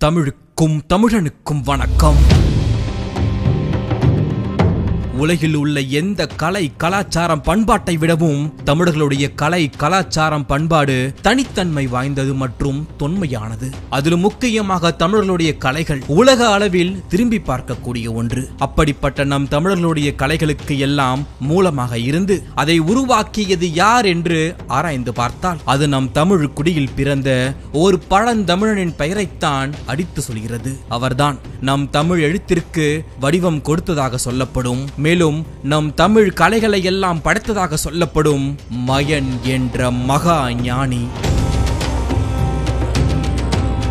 தமிழுக்கும் தமிழனுக்கும் வணக்கம். உலகில் உள்ள எந்த கலை கலாச்சாரம் பண்பாட்டை விடவும் தமிழர்களுடைய கலை கலாச்சாரம் பண்பாடு தனித்தன்மை வாய்ந்தது மற்றும் தொன்மையானது. அதிலும் முக்கியமாக தமிழர்களுடைய கலைகள் உலக அளவில் திரும்பி பார்க்கக்கூடிய ஒன்று. அப்படிப்பட்ட நம் தமிழர்களுடைய கலைகளுக்கு எல்லாம் மூலமாக இருந்து அதை உருவாக்கியது யார் என்று ஆராய்ந்து பார்த்தால் அது நம் தமிழ் குடியில் பிறந்த ஒரு பழந்தமிழனின் பெயரைத்தான் அடித்து சொல்கிறது. அவர்தான் நம் தமிழ் எழுத்திற்கு வடிவம் கொடுத்ததாக சொல்லப்படும், மேலும் நம் தமிழ் கலைகளை எல்லாம் படைத்ததாக சொல்லப்படும் மயன் என்ற மகா ஞானி.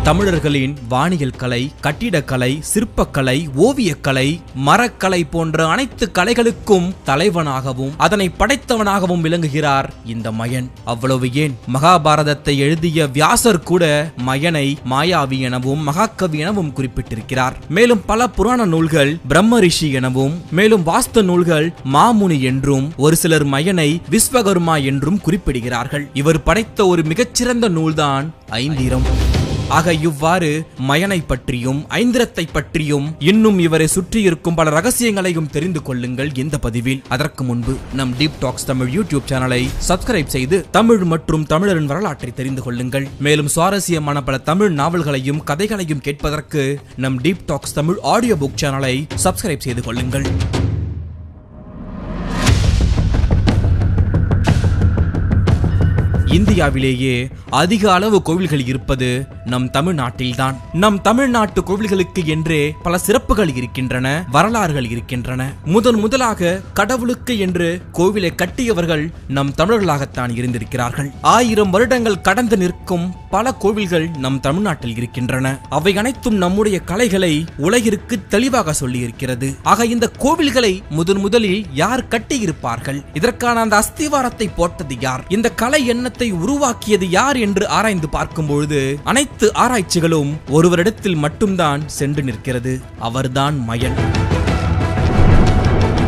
தமிழர்களின் வானியல் கலை, கட்டிடக்கலை, சிற்பக்கலை, ஓவியக்கலை, மரக்கலை போன்ற அனைத்து கலைகளுக்கும் தலைவனாகவும் அதனை படைத்தவனாகவும் விளங்குகிறார் இந்த மயன். அவ்வளவு ஏன், மகாபாரதத்தை எழுதிய வியாசர் கூட மயனை மாயாவி எனவும் மகாகவி எனவும் குறிப்பிட்டிருக்கிறார். மேலும் பல புராண நூல்கள் பிரம்ம ரிஷி எனவும், மேலும் வாஸ்து நூல்கள் மாமுனி என்றும், ஒரு சிலர் மயனை விஸ்வகர்மா என்றும் குறிப்பிடுகிறார்கள். இவர் படைத்த ஒரு மிகச்சிறந்த நூல்தான் ஐந்திரம். ஆக இவ்வாறு மயனை பற்றியும் ஐந்திரத்தை பற்றியும் இன்னும் இவரை சுற்றியிருக்கும் பல ரகசியங்களையும் தெரிந்து கொள்ளுங்கள் இந்த பதிவில். அதற்கு முன்பு நம் டீப் டாக்ஸ் தமிழ் யூடியூப் சேனலை சப்ஸ்கிரைப் செய்து தமிழ் மற்றும் தமிழரின் வரலாற்றை தெரிந்து கொள்ளுங்கள். மேலும் சுவாரஸ்யமான பல தமிழ் நாவல்களையும் கதைகளையும் கேட்பதற்கு நம் deep talks Tamil audio book சேனலை சப்ஸ்கிரைப் செய்து கொள்ளுங்கள். இந்தியாவிலேயே அதிக அளவு கோவில்கள் இருப்பது நம் தமிழ்நாட்டில்தான். நம் தமிழ்நாட்டு கோவில்களுக்கு என்றே பல சிறப்புகள் இருக்கின்றன, வரலாறுகள் இருக்கின்றன. முதலாக கடவுளுக்கு என்று கோவிலை கட்டியவர்கள் நம் தமிழர்களாகத்தான் இருந்திருக்கிறார்கள். 1000 வருடங்கள் கடந்து நிற்கும் பல கோவில்கள் நம் தமிழ்நாட்டில் இருக்கின்றன. அவை அனைத்தும் நம்முடைய கலைகளை உலகிற்கு தெளிவாக சொல்லி இருக்கிறது. ஆக இந்த கோவில்களை முதலில் யார் கட்டியிருப்பார்கள், இதற்கான அந்த அஸ்திவாரத்தை போட்டது யார், இந்த கலை எண்ணத்தை உருவாக்கியது யார் என்று ஆராய்ந்து பார்க்கும் பொழுது அனைத்து ஆராய்ச்சிகளும் ஒருவரிடத்தில் மட்டும்தான் சென்று நிற்கிறது. அவர்தான் மயன்.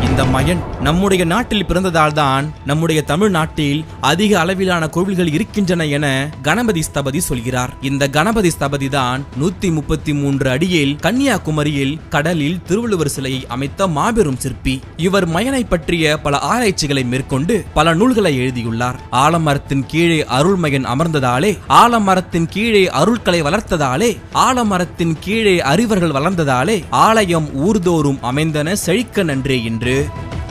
இந்த மயன் நம்முடைய நாட்டில் பிறந்ததால் தான் நம்முடைய தமிழ்நாட்டில் அதிக அளவிலான கோவில்கள் இருக்கின்றன என கணபதி ஸ்தபதி சொல்கிறார். இந்த கணபதி ஸ்தபதி தான் 133 அடியில் கன்னியாகுமரியில் கடலில் திருவள்ளுவர் சிலையை அமைத்த மாபெரும் சிற்பி. இவர் மயனை பற்றிய பல ஆராய்ச்சிகளை மேற்கொண்டு பல நூல்களை எழுதியுள்ளார். ஆலமரத்தின் கீழே அருள்மயன் அமர்ந்ததாலே, ஆலமரத்தின் கீழே அருள்களை வளர்த்ததாலே, ஆலமரத்தின் கீழே அறிவர்கள் வளர்ந்ததாலே ஆலயம் ஊர்தோறும் அமைந்தன செழிக்க நன்றே என்று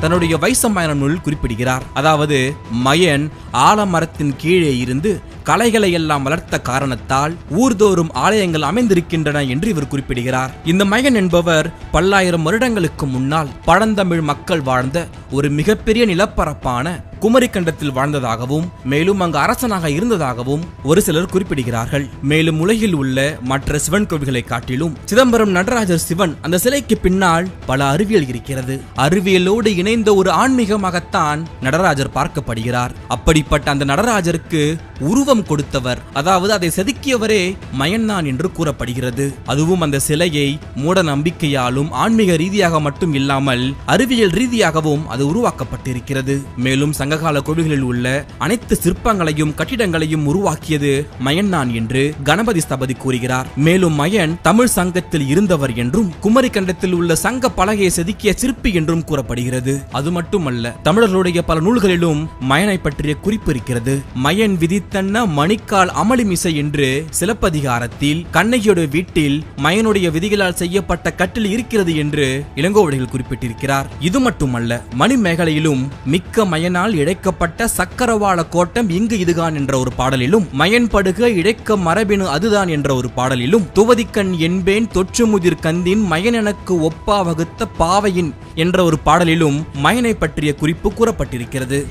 தன்னுடைய வைசம்பாயன நூல் குறிப்பிடுகிறார். அதாவது மயன் ஆலமரத்தின் கீழே இருந்து கலைகளை எல்லாம் வளர்த்த காரணத்தால் ஊர்தோறும் ஆலயங்கள் அமைந்திருக்கின்றன என்று இவர் குறிப்பிடுகிறார். இந்த மயன் என்பவர் பல்லாயிரம் வருடங்களுக்கு முன்னால் பழந்தமிழ் மக்கள் வாழ்ந்த ஒரு மிகப்பெரிய நிலப்பரப்பான குமரிக்கண்டத்தில் வாழ்ந்ததாகவும், மேலும் அங்கு அரசனாக இருந்ததாகவும் ஒரு சிலர் குறிப்பிடுகிறார்கள். மேலும் உலகில் உள்ள மற்ற சிவன் கோவில்களை காட்டிலும் சிதம்பரம் நடராஜர் சிவன் அந்த சிலைக்கு பின்னால் பல அறிவியல் இருக்கிறது. அறிவியலோடு இணைந்த ஒரு ஆன்மீகமாகத்தான் நடராஜர் பார்க்கப்படுகிறார். அப்படிப்பட்ட அந்த நடராஜருக்கு உருவம் கொடுத்தவர், அதாவது அதை செதுக்கியவரே மயன்தான் என்று கூறப்படுகிறது. அதுவும் அந்த சிலையை மூட நம்பிக்கையாலும் ஆன்மீக ரீதியாக மட்டும் இல்லாமல் அறிவியல் ரீதியாகவும் அது உருவாக்கப்பட்டிருக்கிறது. மேலும் சங்ககால கோவில்களில் உள்ள அனைத்து சிற்பங்களையும் கட்டிடங்களையும் உருவாக்கியது மயன்தான் என்று கணபதி ஸ்தபதி கூறுகிறார். மேலும் மயன் தமிழ் சங்கத்தில் இருந்தவர் என்றும் குமரிக்கண்டத்தில் உள்ள சங்க பலகையை செதுக்கிய சிற்பி என்றும் கூறப்படுகிறது. அது மட்டுமல்ல, தமிழர்களுடைய பல நூல்களிலும் மயனை பற்றிய குறிப்பு இருக்கிறது. மயன் விதித்தன்ன மணிக்கால் அமளிமிசை என்று சிலப்பதிகாரத்தில் கண்ணகியோட வீட்டில் மயனுடைய விதிகளால் செய்யப்பட்ட கட்டில் இருக்கிறது என்று இளங்கோவடிகள் குறிப்பிட்டிருக்கிறார். இது மட்டுமல்ல, மணிமேகலையிலும் மிக்க மயனால் இழைக்கப்பட்ட சக்கரவாள கோட்டம் இங்கு இதுதான் என்ற ஒரு பாடலிலும், மயன் படுக இழைக்க மரபினு அதுதான் என்ற ஒரு பாடலிலும், துவதிக்கண் என்பேன் தொற்றுமுதிர் கந்தின் மயன் எனக்கு ஒப்பா வகுத்த பாவையின் என்ற ஒரு பாடலிலும் மயனை பற்றிய குறிப்பு கூறப்பட்டிருக்கிறது.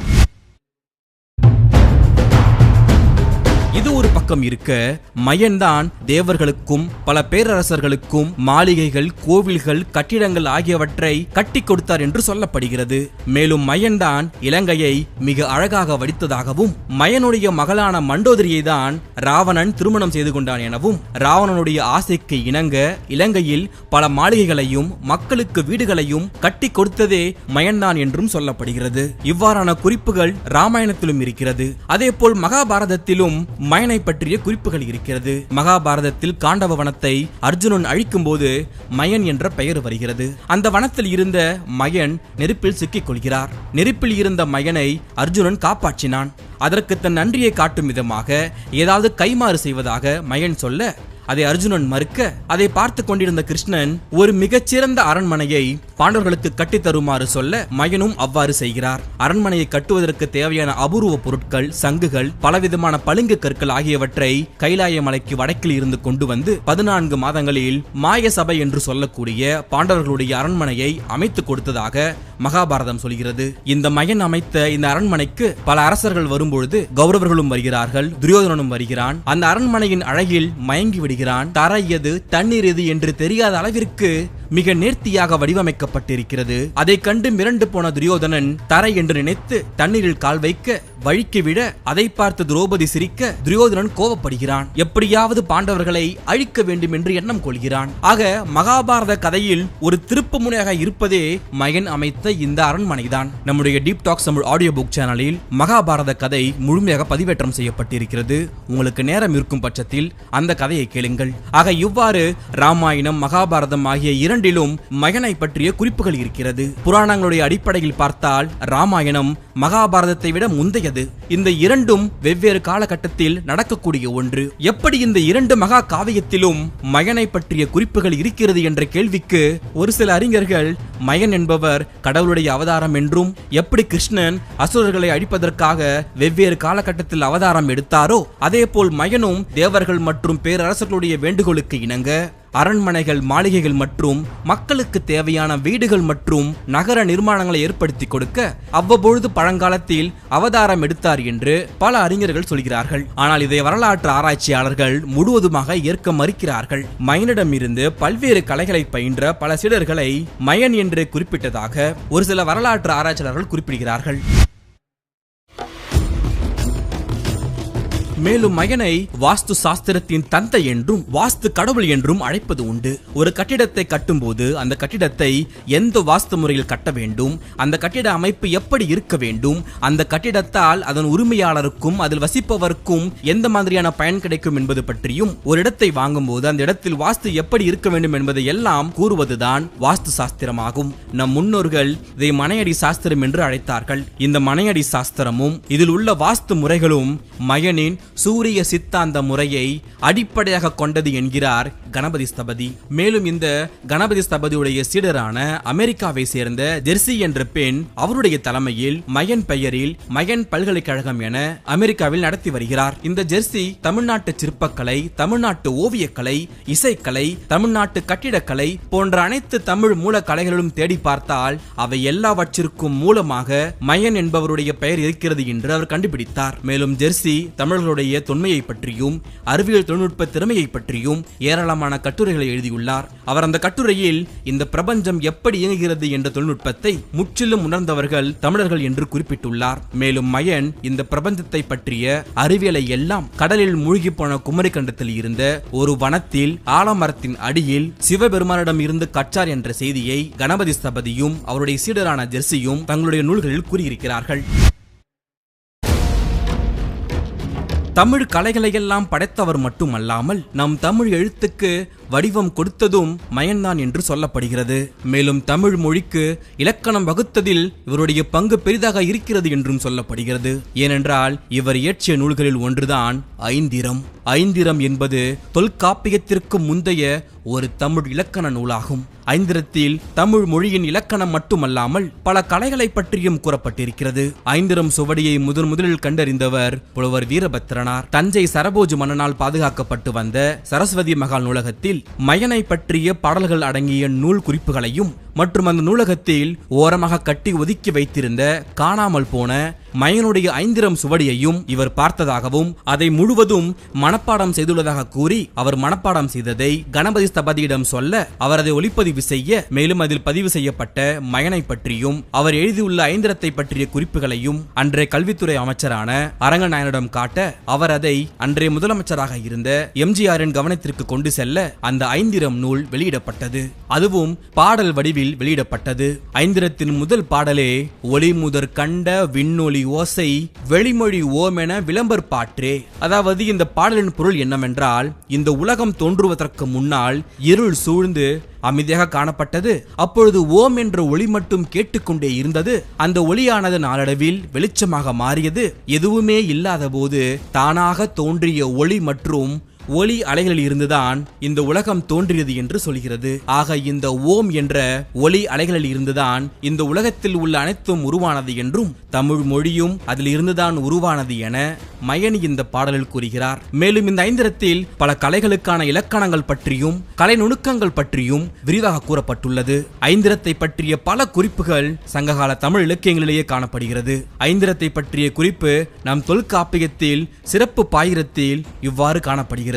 இது ஒரு பக்கம் இருக்க, மயன்தான் தேவர்களுக்கும் பல பேரரசர்களுக்கும் மாளிகைகள், கோவில்கள், கட்டிடங்கள் ஆகியவற்றை கட்டி கொடுத்தார் என்று சொல்லப்படுகிறது. மேலும் மயன்தான் இலங்கையை மிக அழகாக வடித்ததாகவும், மயனுடைய மகளான மண்டோதரியை தான் ராவணன் திருமணம் செய்து கொண்டான் எனவும், ராவணனுடைய ஆசைக்கு இணங்க இலங்கையில் பல மாளிகைகளையும் மக்களுக்கு வீடுகளையும் கட்டி கொடுத்ததே மயன்தான் என்றும் சொல்லப்படுகிறது. இவ்வாறான குறிப்புகள் ராமாயணத்திலும் இருக்கிறது. அதே போல் மகாபாரதத்திலும் மயனை பற்றிய குறிப்புகள் இருக்கிறது. மகாபாரதத்தில் காண்டவ வனத்தை அர்ஜுனன் அழிக்கும் போது மயன் என்ற பெயர் வருகிறது. அந்த வனத்தில் இருந்த மயன் நெருப்பில் சிக்கிக் கொள்கிறார். நெருப்பில் இருந்த மயனை அர்ஜுனன் காப்பாற்றினான். அதற்கு தன் நன்றியை காட்டும் விதமாக ஏதாவது கைமாறு செய்வதாக மயன் சொல்ல அதை அர்ஜுனன் மறுக்க, அதை பார்த்து கொண்டிருந்த கிருஷ்ணன் ஒரு மிகச்சிறந்த அரண்மனையை பாண்டவர்களுக்கு கட்டி தருமாறு சொல்ல மயனும் அவ்வாறு செய்கிறார். அரண்மனையை கட்டுவதற்கு தேவையான அபூர்வ பொருட்கள், சங்குகள், பலவிதமான பளிங்கு கற்கள் ஆகியவற்றை கைலாய மலைக்கு வடக்கில் இருந்து கொண்டு வந்து 14 மாதங்களில் மாய சபை என்று சொல்லக்கூடிய பாண்டவர்களுடைய அரண்மனையை அமைத்து கொடுத்ததாக மகாபாரதம் சொல்கிறது. இந்த மயன் அமைத்த இந்த அரண்மனைக்கு பல அரசர்கள் வரும்பொழுது கௌரவர்களும் வருகிறார்கள், துரியோதனனும் வருகிறான். அந்த அரண்மனையின் அழகில் மயங்கி விடுகிறான். தரை எது, தண்ணீர் எது என்று தெரியாத அளவிற்கு மிக நேர்த்தியாக வடிவமைக்கப்பட்டிருக்கிறது. அதை கண்டு மிரண்டு போன துரியோதனன் தரை என்று நினைத்து தண்ணீரில் கால் வைக்க வழிக்கு விட அதை பார்த்து திரௌபதி சிரிக்க துரியோதனன் கோபப்படுகிறான். எப்படியாவது பாண்டவர்களை அழிக்க வேண்டும் என்று எண்ணம் கொள்கிறான். ஆக மகாபாரத கதையில் ஒரு திருப்பு முனையாக இருப்பதே மயன் அமைத்த இந்த அரண்மனைதான். நம்முடைய deep talks Tamil audio book சேனலில் மகாபாரத கதை முழுமையாக பதிவேற்றம் செய்யப்பட்டிருக்கிறது. உங்களுக்கு நேரம் இருக்கும் பட்சத்தில் அந்த கதையை கேளுங்கள். ஆக இவ்வாறு ராமாயணம், மகாபாரதம் ஆகிய இரண்டிலும் மயனை பற்றிய குறிப்புகள் இருக்கிறது. புராணங்களுடைய அடிப்படையில் பார்த்தால் ராமாயணம் மகாபாரதத்தை விட முந்தையது. இந்த இரண்டும் வெவ்வேறு காலகட்டத்தில் நடக்கக்கூடிய ஒன்று. எப்படி இந்த இரண்டு மகா காவியத்திலும் மயனை பற்றிய குறிப்புகள் இருக்கிறது என்ற கேள்விக்கு ஒரு சில அறிஞர்கள் மயன் என்பவர் கடவுளுடைய அவதாரம் என்றும், எப்படி கிருஷ்ணன் அசுரர்களை அழிப்பதற்காக வெவ்வேறு காலகட்டத்தில் அவதாரம் எடுத்தாரோ அதேபோல் மயனும் தேவர்கள் மற்றும் பேரரசர்களுடைய வேண்டுகோளுக்கு இணங்க அரண்மனைகள், மாளிகைகள் மற்றும் மக்களுக்கு தேவையான வீடுகள் மற்றும் நகர நிர்மாணங்களை ஏற்படுத்தி கொடுக்க அவ்வப்பொழுது பழங்காலத்தில் அவதாரம் எடுத்தார் என்று பல அறிஞர்கள் சொல்கிறார்கள். ஆனால் இதை வரலாற்று ஆராய்ச்சியாளர்கள் முழுவதுமாக ஏற்க மறுக்கிறார்கள். மயனிடம் இருந்து பல்வேறு கலைகளை பயின்ற பல சீடர்களை மயன் என்று குறிப்பிட்டதாக ஒரு சில வரலாற்று ஆராய்ச்சியாளர்கள் குறிப்பிடுகிறார்கள். மேலும் மயனை வாஸ்து சாஸ்திரத்தின் தந்தை என்றும் வாஸ்து கடவுள் என்றும் அழைப்பது உண்டு. ஒரு கட்டிடத்தை கட்டும் போது அந்த கட்டிடத்தை எந்த வாஸ்து முறையில் கட்ட வேண்டும், அந்த கட்டிட அமைப்பு எப்படி இருக்க வேண்டும், அந்த கட்டிடத்தால் அதன் உரிமையாளருக்கும் அதில் வசிப்பவருக்கும் எந்த மாதிரியான பயன் கிடைக்கும் என்பது பற்றியும், ஒரு இடத்தை வாங்கும் போது அந்த இடத்தில் வாஸ்து எப்படி இருக்க வேண்டும் என்பதை எல்லாம் கூறுவதுதான் வாஸ்து சாஸ்திரமாகும். நம் முன்னோர்கள் இதை மனையடி சாஸ்திரம் என்று அழைத்தார்கள். இந்த மனையடி சாஸ்திரமும் இதில் உள்ள வாஸ்து முறைகளும் மயனின் சூரிய சித்தாந்த முறையை அடிப்படையாக கொண்டது என்கிறார் கணபதி ஸ்தபதி. மேலும் இந்த கணபதி ஸ்தபதியுடைய சீடரான அமெரிக்காவை சேர்ந்த ஜெர்சி என்ற பெண் அவருடைய தலைமையில் மயன் பெயரில் மயன் பல்கலைக்கழகம் என அமெரிக்காவில் நடத்தி வருகிறார். இந்த ஜெர்சி தமிழ்நாட்டு சிற்பக்கலை, தமிழ்நாட்டு ஓவியக்கலை, இசைக்கலை, தமிழ்நாட்டு கட்டிடக்கலை போன்ற அனைத்து தமிழ் மூல கலைகளிலும் தேடி பார்த்தால் அவை எல்லாவற்றிற்கும் மூலமாக மயன் என்பவருடைய பெயர் இருக்கிறது என்று அவர் கண்டுபிடித்தார். மேலும் ஜெர்சி தமிழர்களுடைய தொன்மையை பற்றியும் அறிவியல் தொழில்நுட்ப திறமையை பற்றியும் ஏராளமான கட்டுரைகளை எழுதியுள்ளார். அவர் அந்த கட்டுரையில் இந்த பிரபஞ்சம் எப்படி இயங்குகிறது என்ற தொழில்நுட்பத்தை முற்றிலும் உணர்ந்தவர்கள் தமிழர்கள் என்று குறிப்பிட்டுள்ளார். மேலும் மயன் இந்த பிரபஞ்சத்தை பற்றிய அறிவியலை எல்லாம் கடலில் மூழ்கி போன குமரி கண்டத்தில் இருந்த ஒரு வனத்தில் ஆலமரத்தின் அடியில் சிவபெருமானிடம் இருந்து கற்றார் என்ற செய்தியை கணபதி ஸ்தபதியும் அவருடைய சீடரான ஜெர்சியும் தங்களுடைய நூல்களில் கூறியிருக்கிறார்கள். தமிழ் கலைகளை எல்லாம் படைத்தவர் மட்டுமல்லாமல் நம் தமிழ் எழுத்துக்கு வடிவம் கொடுத்ததும் மயன்தான் என்று சொல்லப்படுகிறது. மேலும் தமிழ் மொழிக்கு இலக்கணம் வகுத்ததில் இவருடைய பங்கு பெரிதாக இருக்கிறது என்றும் சொல்லப்படுகிறது. ஏனென்றால் இவர் இயற்றிய நூல்களில் ஒன்றுதான் ஐந்திரம். ஐந்திரம் என்பது தொல்காப்பியத்திற்கு முந்தைய ஒரு தமிழ் இலக்கண நூலாகும். ஐந்திரத்தில் தமிழ் மொழியின் இலக்கணம் மட்டுமல்லாமல் பல கலைகளை பற்றியும் கூறப்பட்டிருக்கிறது. ஐந்திரம் சுவடியை முதலில் கண்டறிந்தவர் புலவர் வீரபத்திரனார். தஞ்சை சரபோஜு மன்னனால் பாதுகாக்கப்பட்டு வந்த சரஸ்வதி மகால் நூலகத்தில் மயனை பற்றிய பாடல்கள் அடங்கிய நூல் குறிப்புகளையும் மற்றும் அந்த நூலகத்தில் ஓரமாக கட்டி ஒதுக்கி வைத்திருந்த காணாமல் போன மயனுடைய ஐந்திரம் சுவடியையும் இவர் பார்த்ததாகவும் அதை முழுவதும் மனப்பாடம் செய்துள்ளதாக கூறி அவர் மனப்பாடம் செய்ததை கணபதி ஸ்தபதியிடம் சொல்ல அவர் அதை ஒளிப்பதிவு செய்ய மேலும் அதில் பதிவு செய்யப்பட்ட மயனை பற்றியும் அவர் எழுதியுள்ள ஐந்திரத்தை பற்றிய குறிப்புகளையும் அன்றைய கல்வித்துறை அமைச்சரான அரங்கநாயனிடம் காட்ட அவர் அதை அன்றைய முதலமைச்சராக இருந்த எம்ஜிஆரின் கவனத்திற்கு கொண்டு செல்ல அந்த ஐந்திரம் நூல் வெளியிடப்பட்டது. அதுவும் பாடல் வடிவில் வெளியிடப்பட்டது. ஐந்திரத்தின் முதல் பாடலே ஒளி முதற் கண்ட விண்ணொலி ஓசை வெளிமொழி ஓம் என விளம்பர் பாற்றே. அதாவது இந்த பாடலின் பொருள் என்னவென்றால், இந்த உலகம் தோன்றுவதற்கு முன்னால் இருள் சூழ்ந்து அமைதியாக காணப்பட்டது. அப்பொழுது ஓம் என்ற ஒளி மட்டும் கேட்டுக்கொண்டே இருந்தது. அந்த ஒளியானது நாளடைவில் வெளிச்சமாக மாறியது. எதுவுமே இல்லாத போது தானாக தோன்றிய ஒளி மற்றும் ஒளி அலைகளில் இருந்துதான் இந்த உலகம் தோன்றியது என்று சொல்கிறது. ஆக இந்த ஓம் என்ற ஒளி அலைகளில் இருந்துதான் இந்த உலகத்தில் உள்ள அனைத்தும் உருவானது என்றும் தமிழ் மொழியும் அதில் இருந்துதான் உருவானது என மயனி இந்த பாடலில் கூறுகிறார். மேலும் இந்த ஐந்திரத்தில் பல கலைகளுக்கான இலக்கணங்கள் பற்றியும் கலை நுணுக்கங்கள் பற்றியும் விரிவாக கூறப்பட்டுள்ளது. ஐந்திரத்தை பற்றிய பல குறிப்புகள் சங்ககால தமிழ் இலக்கியங்களிலேயே காணப்படுகிறது. ஐந்திரத்தை பற்றிய குறிப்பு நம் தொல்காப்பியத்தில் சிறப்பு பாயிரத்தில் இவ்வாறு காணப்படுகிறது.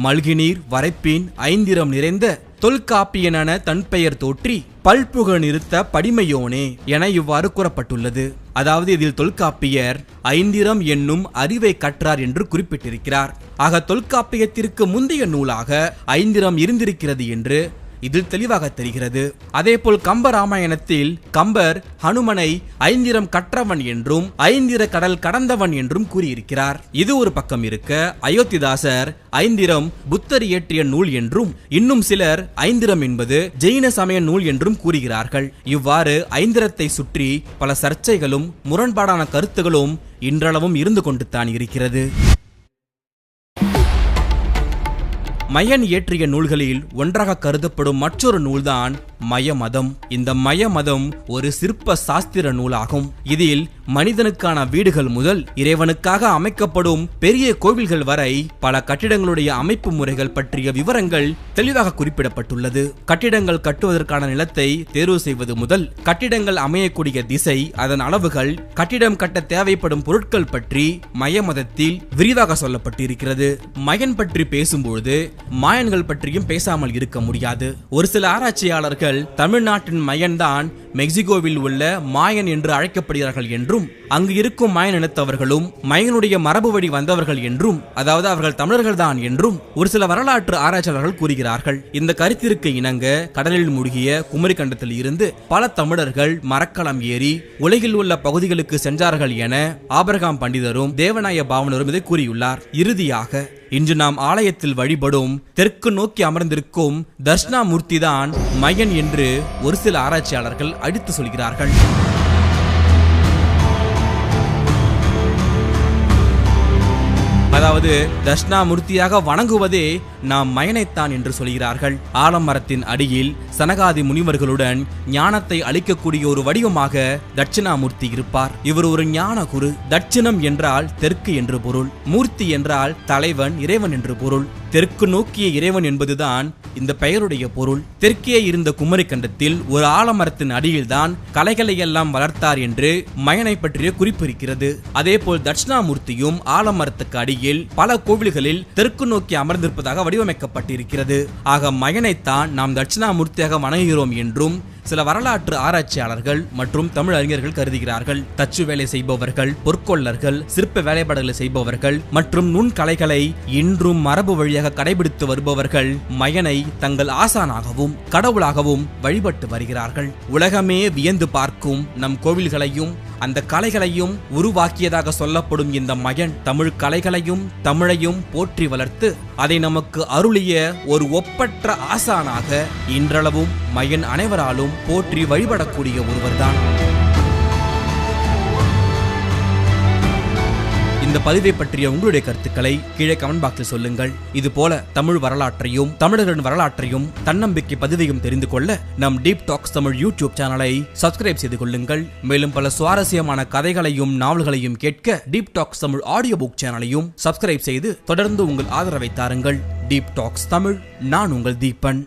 மல்கிநீர் வரைப்பின் ஐந்திரம் நிறைந்த தொல்காப்பியனான தன் பெயர் தோற்றி பல்புக நிறுத்த படிமையோனே என இவ்வாறு கூறப்பட்டுள்ளது. அதாவது இதில் தொல்காப்பியர் ஐந்திரம் என்னும் அறிவை கற்றார் என்று குறிப்பிட்டிருக்கிறார். ஆக தொல்காப்பியத்திற்கு முந்தைய நூலாக ஐந்திரம் இருந்திருக்கிறது என்று இதில் தெளிவாக தெரிகிறது. அதேபோல் கம்ப ராமாயணத்தில் கம்பர் ஹனுமனை ஐந்திரம் கற்றவன் என்றும் ஐந்திர கடல் கடந்தவன் என்றும் கூறியிருக்கிறார். இது ஒரு பக்கம் இருக்க, அயோத்திதாசர் ஐந்திரம் புத்தர் இயற்றிய நூல் என்றும் இன்னும் சிலர் ஐந்திரம் என்பது ஜெயின சமய நூல் என்றும் கூறுகிறார்கள். இவ்வாறு ஐந்திரத்தை சுற்றி பல சர்ச்சைகளும் முரண்பாடான கருத்துகளும் இன்றளவும் இருந்து கொண்டு தான் இருக்கிறது. மயன் இயற்றிய நூல்களில் ஒன்றாக கருதப்படும் மற்றொரு நூல்தான் மயமதம். இந்த மயமதம் ஒரு சிற்ப சாஸ்திர நூலாகும். இதில் மனிதனுக்கான வீடுகள் முதல் இறைவனுக்காக அமைக்கப்படும் பெரிய கோவில்கள் வரை பல கட்டிடங்களுடைய அமைப்பு முறைகள் பற்றிய விவரங்கள் தெளிவாக குறிப்பிடப்பட்டுள்ளது. கட்டிடங்கள் கட்டுவதற்கான நிலத்தை தேர்வு செய்வது முதல் கட்டிடங்கள் அமையக்கூடிய திசை, அதன் அளவுகள், கட்டிடம் கட்ட தேவைப்படும் பொருட்கள் பற்றி மயமதத்தில் விரிவாக சொல்லப்பட்டிருக்கிறது. மயன் பற்றி பேசும்போது மாயன்கள் பற்றியும் பேசாமல் இருக்க முடியாது. ஒரு சில ஆராய்ச்சியாளர்கள் தமிழ்நாட்டின் மயன்தான் மெக்சிகோவில் உள்ள மாயன் என்று அழைக்கப்படுகிறார்கள் என்றும் அங்கு இருக்கும் மாயன் இனத்தவர்களும் மயனுடைய மரபு வழி வந்தவர்கள் என்றும், அதாவது அவர்கள் தமிழர்கள் தான் என்றும் ஒரு சில வரலாற்று ஆராய்ச்சியாளர்கள் கூறுகிறார்கள். இந்த கருத்திற்கு இணங்க கடலில் மூழ்கிய குமரி கண்டத்தில் இருந்து பல தமிழர்கள் மரக்கலம் ஏறி உலகில் உள்ள பகுதிகளுக்கு சென்றார்கள் என ஆபிரகாம் பண்டிதரும் தேவநாய பாவனரும் இதை கூறியுள்ளார். இறுதியாக இன்று நாம் ஆலயத்தில் வழிபடும் தெற்கு நோக்கி அமர்ந்திருக்கும் தர்ஷனாமூர்த்தி தான் மயன் என்று ஒரு சில ஆராய்ச்சியாளர்கள் அடித்து சொல்கிறார்கள். அதாவது தட்சிணாமூர்த்தியாக வணங்குவதே நாம் மயனைத்தான் என்று சொல்கிறார்கள். ஆலமரத்தின் அடியில் சனகாதி முனிவர்களுடன் ஞானத்தை அளிக்கக்கூடிய ஒரு வடிவமாக தட்சிணாமூர்த்தி இருப்பார். இவர் ஒரு ஞான குரு. தட்சிணம் என்றால் தெற்கு என்று பொருள், மூர்த்தி என்றால் தலைவன், இறைவன் என்று பொருள். தெற்கு நோக்கிய இறைவன் என்பதுதான் இந்த பெயருடைய பொருள். தெற்கே இருந்த குமரி கண்டத்தில் ஒரு ஆலமரத்தின் அடியில்தான் கலைகளை எல்லாம் வளர்த்தார் என்று மயனை பற்றிய குறிப்பு இருக்கிறது. அதே போல் தட்சிணாமூர்த்தியும் ஆலமரத்துக்கு அடியில் பல கோவில்களில் தெற்கு நோக்கி அமர்ந்திருப்பதாக வடிவமைக்கப்பட்டிருக்கிறது. ஆக மயனைத்தான் நாம் தட்சிணாமூர்த்தியாக வணங்குகிறோம் என்றும் சில வரலாற்று ஆராய்ச்சியாளர்கள் மற்றும் தமிழ் அறிஞர்கள் கருதுகிறார்கள். தச்சு வேலை செய்பவர்கள், பொற்கொள்ளர்கள், சிற்ப வேலைப்பாடுகளை செய்பவர்கள் மற்றும் நுண்கலைகளை இன்றும் மரபு வழியாக கடைபிடித்து வருபவர்கள் மயனை தங்கள் ஆசானாகவும் கடவுளாகவும் வழிபட்டு வருகிறார்கள். உலகமே வியந்து பார்க்கும் நம் கோவில்களையும் அந்த கலைகளையும் உருவாக்கியதாக சொல்லப்படும் இந்த மயன் தமிழ் கலைகளையும் தமிழையும் போற்றி வளர்த்து அதை நமக்கு அருளிய ஒரு ஒப்பற்ற ஆசானாக இன்றளவும் மயன் அனைவராலும் போற்றி வழிபடக்கூடிய ஒருவர்தான். இந்த பதிவை பற்றிய உங்களுடைய கருத்துக்களை கீழே கமெண்ட் பாக்ஸில் சொல்லுங்கள். இது போல தமிழ் வரலாற்றையும் தமிழர்களின் வரலாற்றையும் தன்னம்பிக்கை பதிவையும் தெரிந்து கொள்ள நம் டீப் டாக்ஸ் தமிழ் யூடியூப் சேனலை சப்ஸ்கிரைப் செய்து கொள்ளுங்கள். மேலும் பல சுவாரஸ்யமான கதைகளையும் நாவல்களையும் கேட்க deep talks Tamil audio book சேனலையும் சப்ஸ்கிரைப் செய்து தொடர்ந்து உங்கள் ஆதரவை தாருங்கள். டீப் டாக்ஸ் தமிழ், நான் உங்கள் தீபன்.